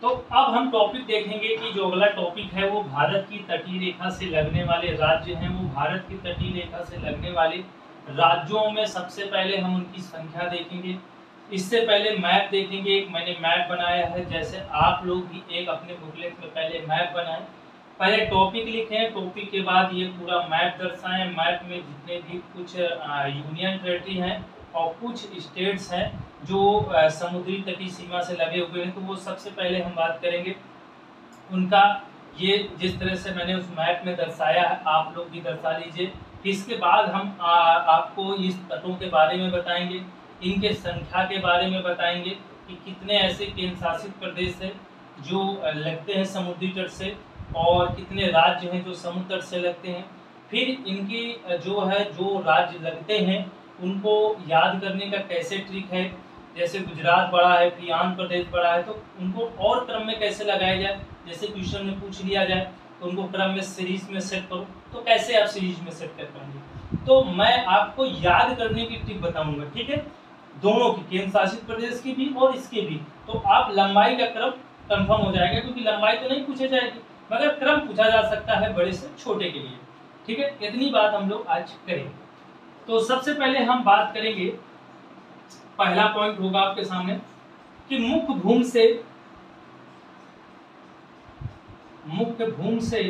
तो अब हम टॉपिक देखेंगे कि जो अगला टॉपिक है वो भारत की तटीय रेखा से लगने वाले राज्य हैं। वो भारत की तटीय रेखा से लगने वाले राज्यों में सबसे पहले हम उनकी संख्या देखेंगे। इससे पहले मैप देखेंगे। एक मैंने मैप बनाया है, जैसे आप लोग भी एक अपने बुकलेट में पहले मैप बनाएं। पहले टॉपिक लिखें, टॉपिक के बाद ये पूरा मैप दर्शाएं। मैप में जितने भी कुछ यूनियन टेरिटरी हैं और कुछ स्टेट्स हैं जो समुद्री तटीय सीमा से लगे हुए हैं, तो वो सबसे पहले हम बात करेंगे उनका। ये जिस तरह से मैंने उस मैप में दर्शाया है आप लोग भी दर्शा लीजिए। इसके बाद हम आपको इस तटों के बारे में बताएंगे, इनके संख्या के बारे में बताएंगे कि कितने ऐसे केंद्र शासित प्रदेश हैं जो लगते हैं समुद्री तट से और कितने राज्य हैं जो समुद्र तट से लगते हैं। फिर इनकी जो राज्य लगते हैं उनको याद करने का कैसे ट्रिक है। जैसे गुजरात बड़ा है, फिर आंध्र प्रदेश बड़ा है, तो उनको और क्रम में कैसे लगाया जाए। जैसे क्वेश्चन में पूछ लिया जाए तो उनको क्रम में सीरीज में सेट करो, तो कैसे आप सीरीज में सेट कर पाएंगे। तो मैं आपको याद करने की ट्रिक बताऊंगा, ठीक है, दोनों की, केंद्र शासित प्रदेश की भी और इसके भी। तो आप लंबाई का क्रम कंफर्म हो जाएगा, क्योंकि लंबाई तो नहीं पूछे जाएगी मगर क्रम पूछा जा सकता है बड़े से छोटे के लिए, ठीक है। इतनी बात हम लोग आज करेंगे। तो सबसे पहले हम बात करेंगे, पहला पॉइंट होगा आपके सामने कि मुख्य भूमि से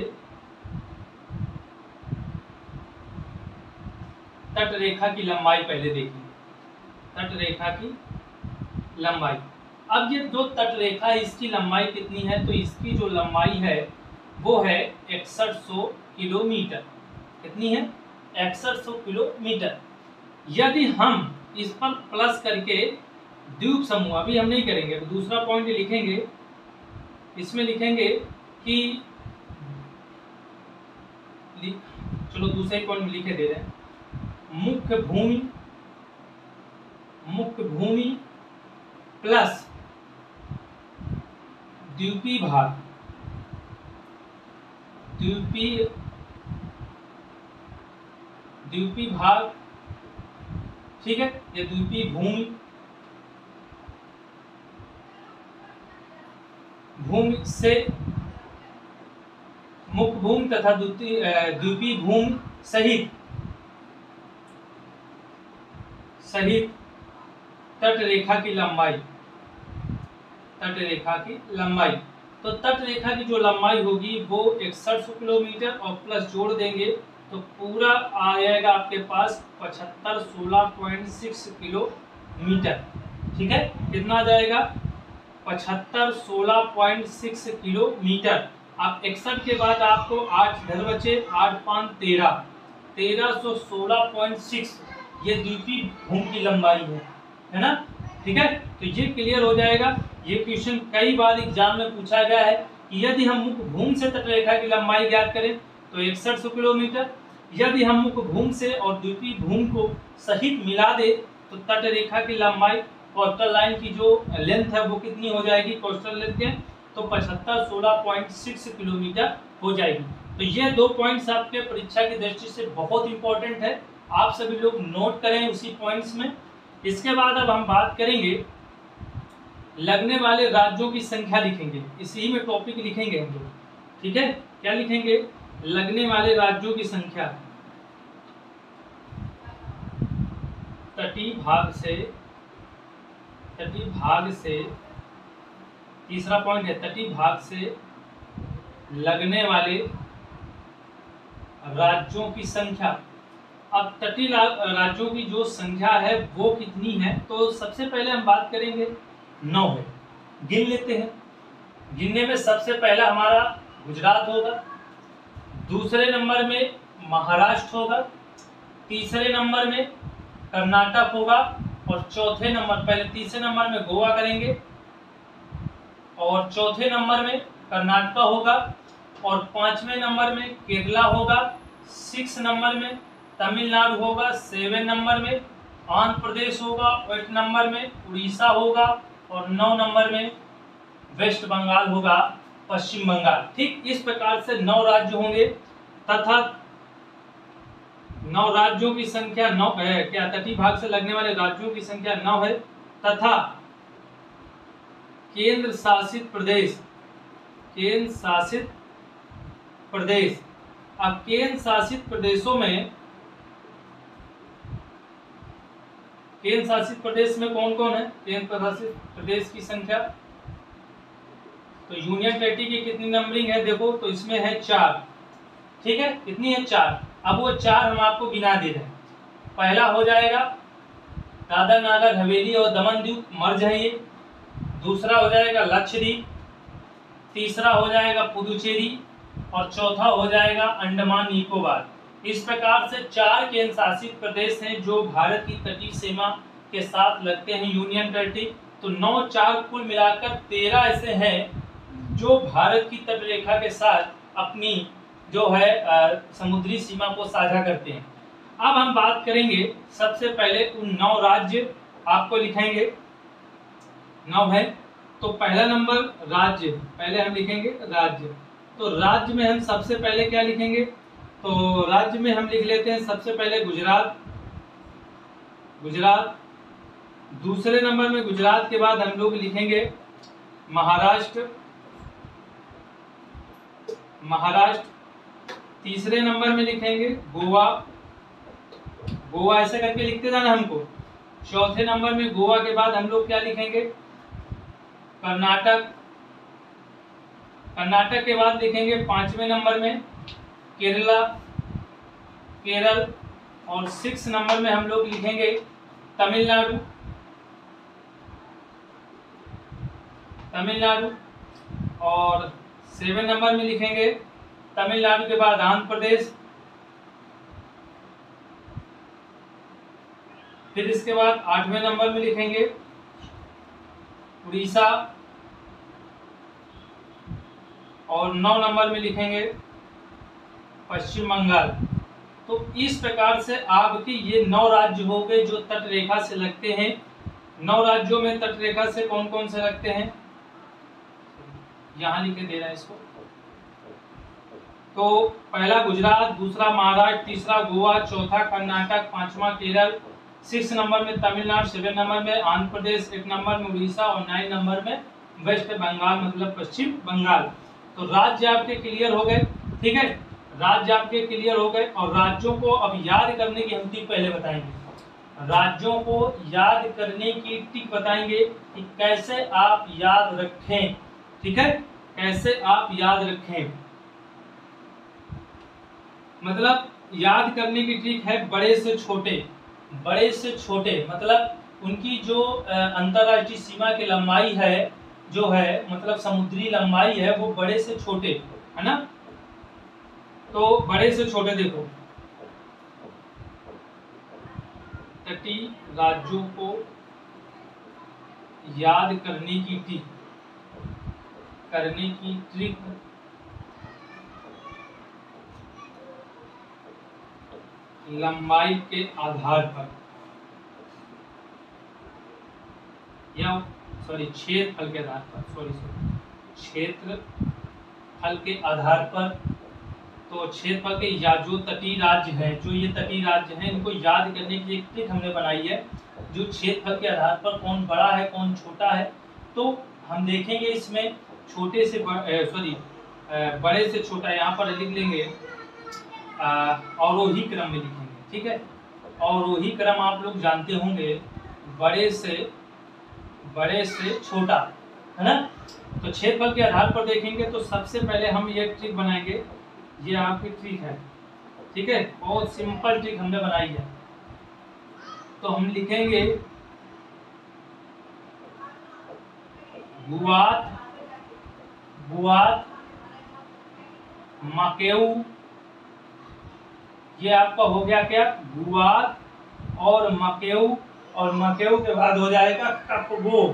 तट रेखा की लंबाई पहले देखिए। तट रेखा की लंबाई, अब ये जो तट रेखा है इसकी लंबाई कितनी है, तो इसकी जो लंबाई है वो है 6100 किलोमीटर। कितनी है? 6100 किलोमीटर। यदि हम इस पर प्लस करके द्वीप समूह, अभी हम नहीं करेंगे, तो दूसरा पॉइंट लिखेंगे, इसमें लिखेंगे कि चलो दूसरे पॉइंट में लिखे दे रहे हैं, मुख्य भूमि प्लस द्वीपीय भाग, द्वीपीय भाग, ठीक है। ये द्वीपीय भूमि से मुख्य भूमि तथा द्वीपीय भूमि सहित तट रेखा की लंबाई, तट रेखा की लंबाई। तो तट रेखा की जो लंबाई होगी वो 6100 किलोमीटर और प्लस जोड़ देंगे तो पूरा आ जाएगा आपके पास 7516.6 किलोमीटर, ठीक है। कितना आ जाएगा? 7516.6 किलोमीटर। आप 61 के बाद आपको 8 घर बचे, 8 5 13, 1316.6 ये द्वीपीय भूमि की लंबाई है ना, ठीक है। तो ये क्लियर हो जाएगा। ये क्वेश्चन कई बार एग्जाम में पूछा गया है कि यदि हम मुख्य भूमि से तट रेखा की लंबाई ज्ञात करें तो 6100 किलोमीटर, यदि हम मुख्य भूमि से और द्वीपीय भूमि को सहित मिला दे तो तट रेखा की लंबाई, कोस्टल लाइन की जो लेंथ है वो कितनी हो जाएगी कोस्टल लेंथ के, तो 7516.6 किलोमीटर हो जाएगी। तो ये दो पॉइंट्स आपके परीक्षा की दृष्टि से बहुत इंपॉर्टेंट है, आप सभी लोग नोट करें उसी पॉइंट्स में। इसके बाद अब हम बात करेंगे लगने वाले राज्यों की संख्या लिखेंगे, इसी में टॉपिक लिखेंगे हम लोग, ठीक है। क्या लिखेंगे? लगने वाले राज्यों की संख्या, तटीय भाग से तीसरा पॉइंट है, तटीय भाग से लगने वाले राज्यों की संख्या। अब तटीय राज्यों की जो संख्या है वो कितनी है, तो सबसे पहले हम बात करेंगे 9 है। गिन लेते हैं। गिनने में सबसे पहला हमारा गुजरात होगा, दूसरे नंबर में महाराष्ट्र होगा, तीसरे नंबर में कर्नाटक होगा और चौथे नंबर, पहले तीसरे नंबर में गोवा करेंगे और चौथे नंबर में कर्नाटक होगा और 5वें नंबर में केरला होगा, 6 नंबर में तमिलनाडु होगा, 7 नंबर में आंध्र प्रदेश होगा, 8 नंबर में उड़ीसा होगा और 9 नंबर में वेस्ट बंगाल होगा, पश्चिम बंगाल। ठीक इस प्रकार से 9 राज्य होंगे तथा 9 राज्यों की संख्या 9 है। क्या तटीय भाग से लगने वाले राज्यों की संख्या 9 है तथा केंद्र शासित प्रदेश, केंद्र शासित प्रदेश। अब केंद्र शासित प्रदेशों में, केंद्र शासित प्रदेश में कौन कौन है? केंद्र शासित प्रदेश की संख्या, तो यूनियन टेरिटरी की कितनी नंबरिंग है देखो, तो इसमें है 4, ठीक है, कितनी है? 4। अब वो 4 हम आपको गिना दे रहे हैं। पहला हो जाएगा दादर नागर हवेली और दमन दीव, मर्ज है ये। दूसरा हो जाएगा लक्षद्वीप, तीसरा हो जाएगा पुदुचेरी, और चौथा हो जाएगा अंडमान निकोबार। इस प्रकार से 4 केंद्र शासित प्रदेश हैं जो भारत की तटीय सीमा के साथ लगते हैं, यूनियन टेरिटरी। तो 9 4 कुल मिलाकर 13 ऐसे हैं जो भारत की तट रेखा के साथ अपनी जो है समुद्री सीमा को साझा करते हैं। अब हम बात करेंगे सबसे पहले उन 9 राज्य आपको लिखेंगे, 9 है। तो पहला नंबर राज्य, पहले हम लिखेंगे राज्य। तो राज्य में हम सबसे पहले क्या लिखेंगे? तो राज्य में हम लिख लेते हैं सबसे पहले गुजरात, गुजरात। दूसरे नंबर में गुजरात के बाद हम लोग लिखेंगे महाराष्ट्र, महाराष्ट्र। तीसरे नंबर में लिखेंगे गोवा, गोवा ऐसे करके लिखते जाना हमको। चौथे नंबर में गोवा के बाद हम लोग क्या लिखेंगे? कर्नाटक, कर्नाटक के बाद लिखेंगे 5वें नंबर में केरला, केरल। और 6 नंबर में हम लोग लिखेंगे तमिलनाडु, तमिलनाडु। और 7 नंबर में लिखेंगे तमिलनाडु के बाद आंध्र प्रदेश। फिर इसके बाद 8वें नंबर में लिखेंगे उड़ीसा, और 9 नंबर में लिखेंगे पश्चिम बंगाल। तो इस प्रकार से आपके ये 9 राज्य हो गए जो तट रेखा से लगते हैं। 9 राज्यों में तट रेखा से कौन कौन से लगते हैं, यहां लिखे दे रहे हैं इसको। तो पहला गुजरात, दूसरा महाराष्ट्र, तीसरा गोवा, चौथा कर्नाटक, 5वां केरल, 6 नंबर में तमिलनाडु, 7 नंबर में आंध्र प्रदेश, 8 नंबर में उड़ीसा, और 9 नंबर में वेस्ट बंगाल मतलब पश्चिम बंगाल। तो राज्य आपके क्लियर हो गए, ठीक है, राज्य आपके क्लियर हो गए। और राज्यों को अब याद करने की हम ट्रिक पहले बताएंगे, राज्यों को याद करने की ट्रिक बताएंगे कि कैसे आप याद रखें, ठीक है, कैसे आप याद रखें। मतलब याद करने की ट्रिक है बड़े से छोटे, बड़े से छोटे मतलब उनकी जो अंतरराष्ट्रीय सीमा की लंबाई है जो है, मतलब समुद्री लंबाई है, वो बड़े से छोटे है ना। तो बड़े से छोटे देखो, तटीय राज्यों को याद करने की ट्रिक, करने की ट्रिक लंबाई के आधार पर, या सॉरी क्षेत्रफल के आधार पर, क्षेत्रफल के आधार पर। तो क्षेत्रफल के या जो तटीय राज्य है, जो ये तटीय राज्य हैं, इनको याद करने की एक ट्रिक हमने बनाई है, जो क्षेत्रफल के आधार पर कौन बड़ा है कौन छोटा है। तो हम देखेंगे इसमें छोटे से बड़े से छोटा, यहाँ पर लिख लेंगे अवरोही क्रम में लिखेंगे, ठीक है। अवरोही क्रम आप लोग जानते होंगे, बड़े से छोटा, है ना। तो क्षेत्रफल के आधार पर देखेंगे तो सबसे पहले हम ये ट्रिक बनाएंगे, ये आपकी ट्रिक है, ठीक है, बहुत सिंपल ट्रिक हमने बनाई है। तो हम लिखेंगे गुवात, गुवात, मकेऊ, ये आपका हो गया क्या, गुवात और मकेऊ। और मकेऊ के बाद हो जाएगा कपगो,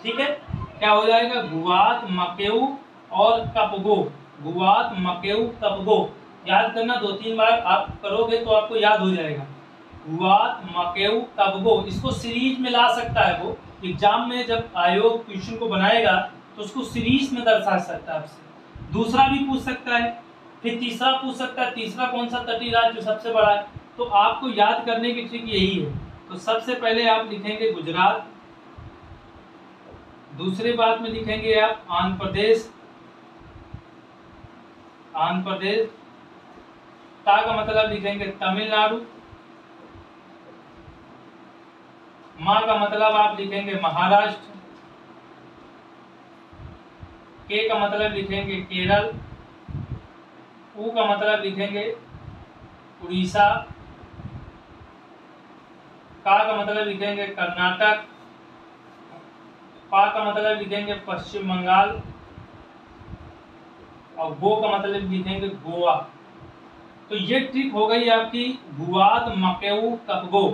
ठीक है, क्या हो जाएगा, गुवात, मकेऊ और कपगो, गुवात, मकेऊ, कपगो। याद करना, 2-3 बार आप करोगे तो आपको याद हो जाएगा, गुवात, मकेऊ, कपगो। इसको सीरीज में ला सकता है वो, एग्जाम में जब आयोग क्वेश्चन को बनाएगा तो उसको सीरीज में दर्शा सकता है आपसे। दूसरा भी पूछ सकता है, फिर तीसरा पूछ सकता है, तीसरा कौन सा तटीय राज्य सबसे बड़ा है। तो आपको याद करने की ट्रिक यही है। तो सबसे पहले आप लिखेंगे गुजरात, दूसरे बात में लिखेंगे आप आंध्र प्रदेश, आंध्र प्रदेश। ता का मतलब लिखेंगे तमिलनाडु। मा का मतलब आप लिखेंगे महाराष्ट्र। के का मतलब लिखेंगे केरल। ऊ का मतलब लिखेंगे उड़ीसा। का का मतलब लिखेंगे कर्नाटक। पा का मतलब लिखेंगे पश्चिम बंगाल। और गो का मतलब लिखेंगे गोवा। तो ये ट्रिक हो गई आपकी गुवात मकेऊ कपगो।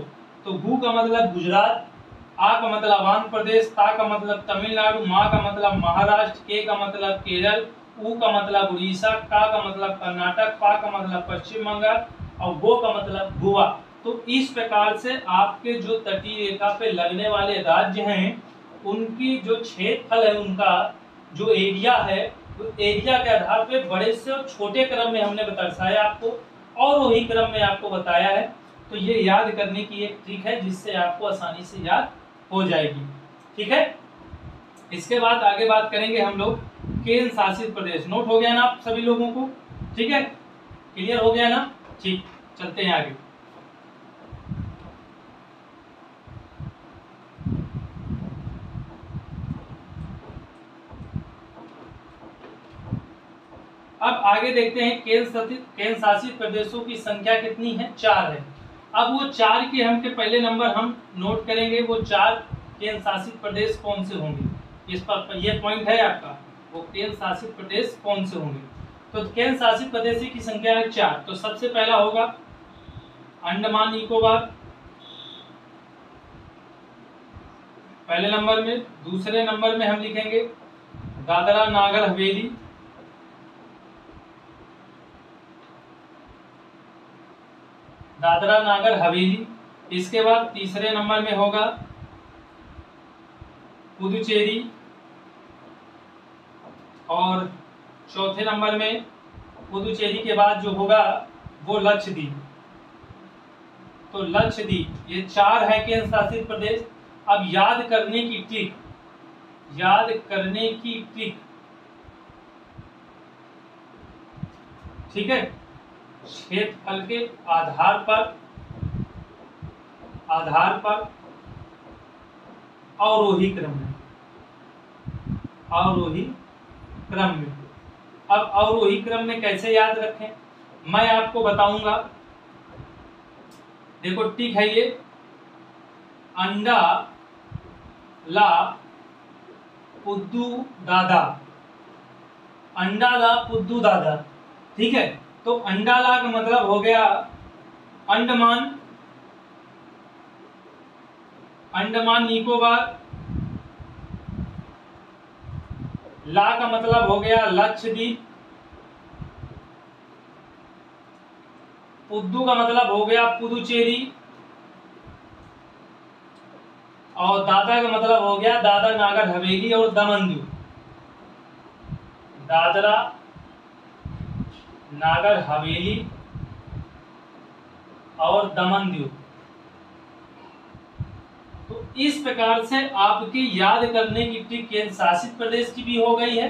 तो गु का मतलब गुजरात, आ का मतलब आंध्र प्रदेश, ता का मतलब तमिलनाडु, मा का मतलब महाराष्ट्र, के का मतलब केरल, ऊ का मतलब उड़ीसा, का मतलब कर्नाटक, पा का मतलब पश्चिम बंगाल और गो का मतलब गोवा। तो इस प्रकार से आपके जो तटीय रेखा पे लगने वाले राज्य हैं उनकी जो क्षेत्रफल है, उनका जो एरिया है, तो एरिया के आधार पे बड़े से और छोटे क्रम में हमने दर्शाया आपको और वही क्रम में आपको बताया है। तो ये याद करने की एक ट्रिक है जिससे आपको आसानी से याद हो जाएगी। ठीक है, इसके बाद आगे बात करेंगे हम लोग केंद्र शासित प्रदेश। नोट हो गया ना आप सभी लोगों को? ठीक है, क्लियर हो गया ना? ठीक, चलते हैं आगे। अब आगे देखते हैं केंद्र शासित प्रदेशों की संख्या कितनी है? 4 है। अब वो 4 के हम के पहले नंबर हम नोट करेंगे, वो 4 केंद्र शासित प्रदेश कौन से होंगे। इस पर ये पॉइंट है आपका, वो केंद्र शासित प्रदेश कौन से होंगे। तो केंद्र शासित प्रदेश की संख्या है 4। तो सबसे पहला होगा अंडमान निकोबार पहले नंबर में। दूसरे नंबर में हम लिखेंगे दादरा नागर हवेली। दादरा नागर हवेली। इसके बाद तीसरे नंबर में होगा पुदुचेरी और चौथे नंबर में पुदुचेरी के बाद जो होगा वो लक्षद्वीप। तो लक्षद्वीप, ये 4 है केंद्र शासित प्रदेश। अब याद करने की ट्रिक, याद करने की ट्रिक, ठीक है, क्षेत्रफल के आधार पर अवरोही क्रम में, अवरोही क्रम में। अब अवरोही क्रम में कैसे याद रखें मैं आपको बताऊंगा। देखो ठीक है, ये अंडा ला पुद्दू दादा, अंडा ला पुद्दू दादा। ठीक है, तो अंडा ला का मतलब हो गया अंडमान, अंडमान निकोबार। ला का मतलब हो गया लक्षद्वीप। पुद्दू का मतलब हो गया पुदुचेरी और दादा का मतलब हो गया दादरा नागर हवेली और दमन दीव। दादरा नागर हवेली और दमन दीव। तो इस प्रकार से आपकी याद करने की ट्रिक केंद्र शासित प्रदेश की भी हो गई है,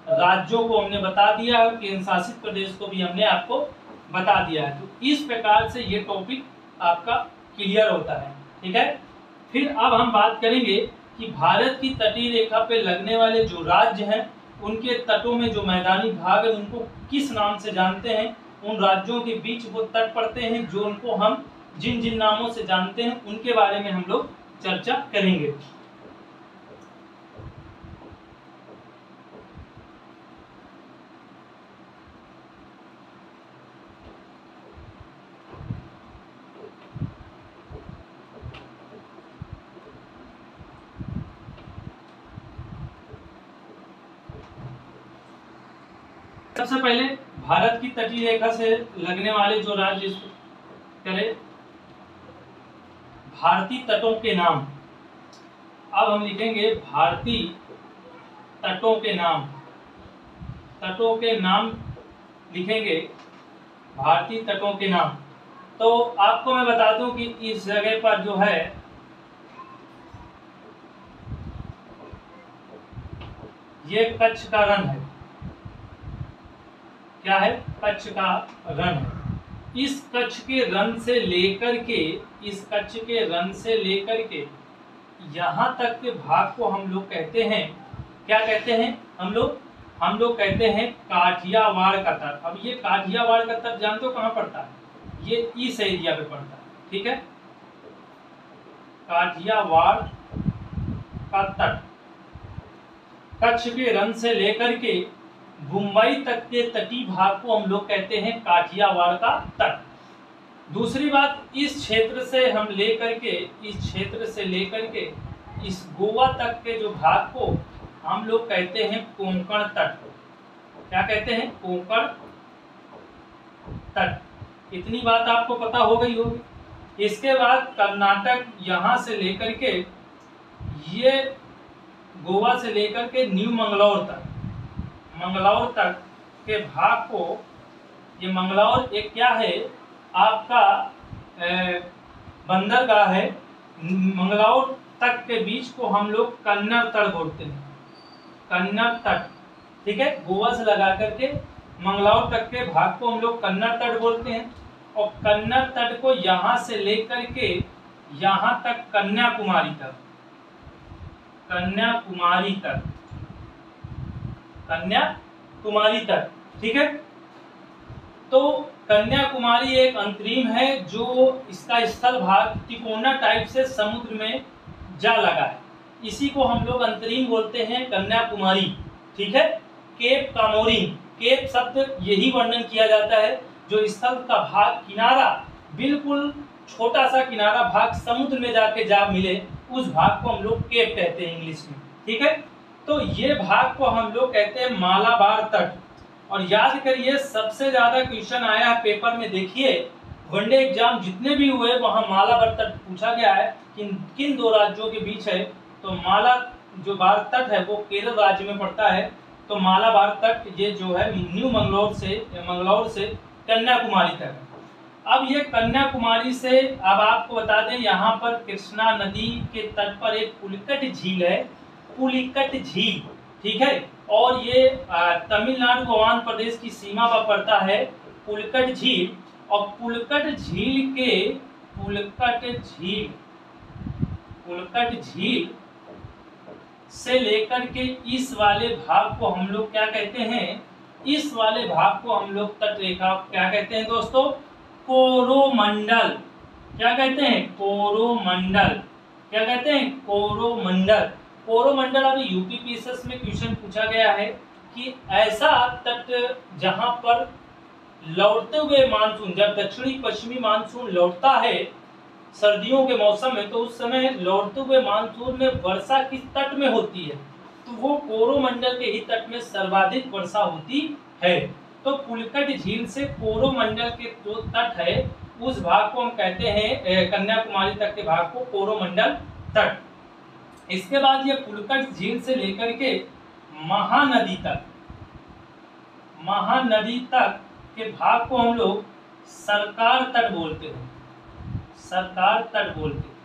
राज्यों को हमने बता दिया है, केंद्र शासित प्रदेश को भी हमने आपको बता दिया है। तो इस प्रकार से ये टॉपिक आपका क्लियर होता है। ठीक है, फिर अब हम बात करेंगे कि भारत की तटीय रेखा पे लगने वाले जो राज्य हैं उनके तटों में जो मैदानी भाग है उनको किस नाम से जानते हैं। उन राज्यों के बीच वो तट पड़ते हैं जो उनको हम जिन जिन नामों से जानते हैं उनके बारे में हम लोग चर्चा करेंगे। सबसे पहले भारत की तटीय रेखा से लगने वाले जो राज्य करें, भारतीय तटों के नाम। अब हम लिखेंगे भारतीय तटों के नाम, तटों के नाम लिखेंगे भारतीय तटों के नाम। तो आपको मैं बता दूं कि इस जगह पर जो है ये कच्छ का रण है। क्या है? कच्छ का रण है। इस कच्छ के रण से लेकर के, इस कच्छ के रण से लेकर के यहाँ तक के भाग को हम लोग कहते हैं, क्या कहते हैं हम लोग कहते हैं काठियावाड़ का तट। अब ये काठियावाड़ का तट जानते हो कहाँ पड़ता है? ये इस एरिया पे पड़ता है, ठीक है। काठियावाड़ का तट कच्छ के रण से लेकर के मुंबई तक के तटीय भाग को हम लोग कहते हैं काठियावाड़ का तट। दूसरी बात, इस क्षेत्र से हम लेकर के, इस क्षेत्र से लेकर के इस गोवा तक के जो भाग को हम लोग कहते हैं कोंकण तट। क्या कहते हैं? कोंकण तट। इतनी बात आपको पता हो गई होगी। इसके बाद कर्नाटक, यहाँ से लेकर के ये गोवा से लेकर के न्यू मंगलौर तक के भाग को, ये मंगलौर एक क्या है आपका बंदरगाह है, मंगलौर तट के बीच को हम लोग कन्नड़ तट बोलते हैं। कन्नड़ तट, ठीक है। गोवा से लगा करके मंगलौर तक के भाग को हम लोग कन्नड़ तट बोलते हैं। और कन्नड़ तट को यहाँ से लेकर के यहाँ तक कन्याकुमारी तक, ठीक है। तो कन्याकुमारी एक अंतरिम है जो इसका स्थल भाग तिकोना टाइप से समुद्र में जा लगा है, इसी को हम लोग अंतरिम बोलते हैं कन्याकुमारी, ठीक है। केप कामोरिन, केप शब्द यही वर्णन किया जाता है जो स्थल का भाग, किनारा, बिल्कुल छोटा सा किनारा भाग समुद्र में जाके जा मिले, उस भाग को हम लोग केप कहते हैं इंग्लिश में, ठीक है। तो ये भाग को हम लोग कहते हैं मालाबार तट। और याद करिए, सबसे ज्यादा क्वेश्चन आया है पेपर में, देखिए वनडे एग्जाम जितने भी हुए वहां मालाबार तट पूछा गया है किन दो राज्यों के बीच है। तो माला जो बार तट है वो केरल राज्य में पड़ता है। तो मालाबार तट ये जो है न्यू मंगलौर से कन्याकुमारी तक। अब ये कन्याकुमारी से, अब आपको बता दें, यहाँ पर कृष्णा नदी के तट पर एक पुलिकट झील है, पुलिकट झील, ठीक है। और ये तमिलनाडु को आंध्र प्रदेश की सीमा पर पड़ता है पुलिकट झील। और पुलिकट झील से लेकर के इस वाले भाग को हम लोग क्या कहते हैं? इस वाले भाग को हम लोग तट रेखा क्या कहते हैं दोस्तों? कोरोमंडल। क्या कहते हैं? कोरोमंडल। क्या कहते हैं? कोरोमंडल। कोरोमंडल अभी यूपीपीएसएस में क्वेश्चन पूछा गया है कि ऐसा तट जहां पर लौटते हुए मानसून, जब दक्षिणी पश्चिमी मानसून लौटता है सर्दियों के मौसम में, तो उस समय लौटते हुए मानसून में वर्षा किस तट में होती है? तो वो कोरोमंडल के ही तट में सर्वाधिक वर्षा होती है। तो पुलिकट झील से कोरोमंडल के जो तट है उस भाग को हम कहते हैं, कन्याकुमारी तक के भाग को कोरोमंडल तट। इसके बाद ये पुलिकट झील से लेकर के महानदी तक के भाग को हम लोग सरकार तट बोलते हैं, सरकार तट बोलते हैं,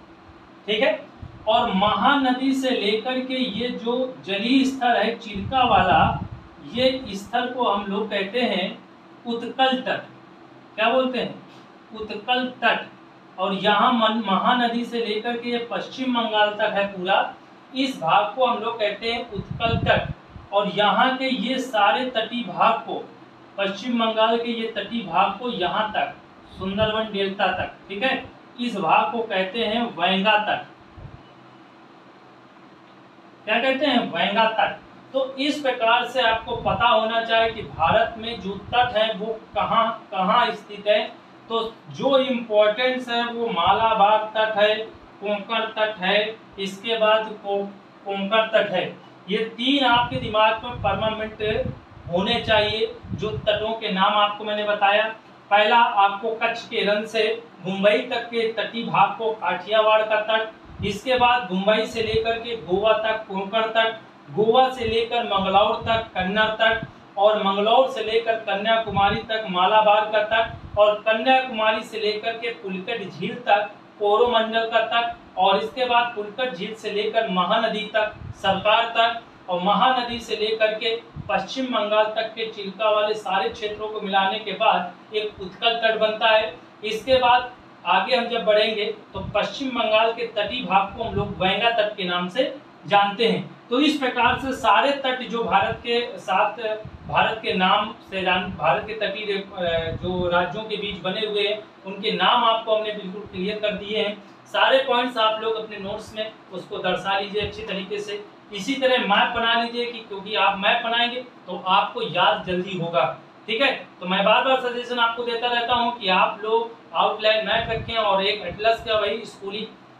ठीक है। और महानदी से लेकर के ये जो जलीय स्थल है चिल्का वाला, ये स्थल को हम लोग कहते हैं उत्कल तट। क्या बोलते हैं? उत्कल तट। और यहाँ महानदी से लेकर के ये पश्चिम बंगाल तक है पूरा, इस भाग को हम लोग कहते हैं उत्कल तट। और यहाँ के ये सारे तटीय भाग को, पश्चिम बंगाल के ये तटीय भाग को यहाँ तक सुंदरवन डेल्टा तक, ठीक है, इस भाग को कहते हैं वेंगा तट। क्या कहते हैं? वेंगा तट। तो इस प्रकार से आपको पता होना चाहिए कि भारत में जो तट है वो कहाँ कहाँ स्थित है। तो जो इम्पोर्टेंस है वो मालाबार तट है, कोंकण तट है, इसके बाद कोंकण तट है। ये तीन आपके दिमाग में परमानेंट होने चाहिए। जो तटों के नाम आपको मैंने बताया, पहला आपको कच्छ के रण से मुंबई तक के तटीय भाग को काठियावाड़ का तट, इसके बाद मुंबई से लेकर के गोवा तक कोंकण तट, गोवा से लेकर मंगलौर तक कन्नड़ तट, और मंगलौर से लेकर कन्याकुमारी तक मालाबार का तट, और कन्याकुमारी से लेकर के पुलिकट झील तक कोरोमंडल का तट, और इसके बाद पुलिकट झील से लेकर महानदी तक सरकार तट, और महानदी से लेकर के पश्चिम बंगाल तक के चिल्का वाले सारे क्षेत्रों को मिलाने के बाद एक उत्कल तट बनता है। इसके बाद आगे हम जब बढ़ेंगे तो पश्चिम बंगाल के तटीय भाग को हम लोग वेंगा तट के नाम से जानते हैं। तो इस प्रकार से सारे तट जो भारत के साथ भारत के नाम से भारत के तटीय जो राज्यों के बीच बने हुए हैं उनके नाम आपको हमने बिल्कुल क्लियर कर दिए हैं। सारे पॉइंट्स आप लोग अपने नोट्स में उसको दर्शा लीजिए अच्छी तरीके से। इसी तरह मैप बना लीजिए कि क्योंकि आप मैप बनाएंगे तो आपको याद जल्दी होगा, ठीक है। तो मैं बार बार सजेशन आपको देता रहता हूं कि आप लोग आउटलाइन मैप रखें और एक एटलस का वही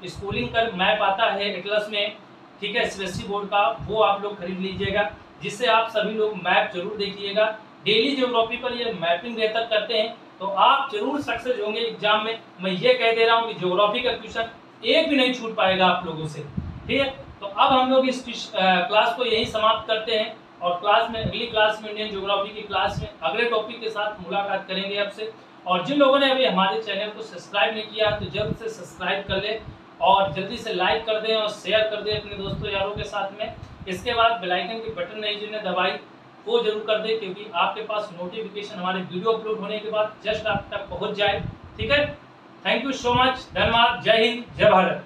स्कूलिंग का मैप आता है एटलस में, ठीक है, सीबीएसई बोर्ड का, वो आप लोग खरीद लीजिएगा, जिससे आप सभी लोग मैप जरूर देखिएगा। डेली ज्योग्राफी पर ये मैपिंग बेहतर करते हैं तो आप जरूर सक्सेस होंगे एग्जाम में। मैं ये कह दे रहा हूँ कि ज्योग्राफी का क्वेश्चन एक भी नहीं छूट पाएगा आप लोगों से, ठीक है। तो अब हम लोग इस क्लास को यही समाप्त करते हैं और अगली क्लास में इंडियन ज्योग्राफी की क्लास में अगले टॉपिक के साथ मुलाकात करेंगे आपसे। और जिन लोगों ने अभी हमारे चैनल को सब्सक्राइब नहीं किया तो जल्द से सब्सक्राइब कर ले और जल्दी से लाइक कर दें और शेयर कर दें अपने दोस्तों यारों के साथ में। इसके बाद बेल आइकन की बटन नहीं जिन्हें दबाई वो जरूर कर दें, क्योंकि आपके पास नोटिफिकेशन हमारे वीडियो अपलोड होने के बाद जस्ट आप तक पहुंच जाए, ठीक है। थैंक यू सो मच, धन्यवाद, जय हिंद, जय भारत।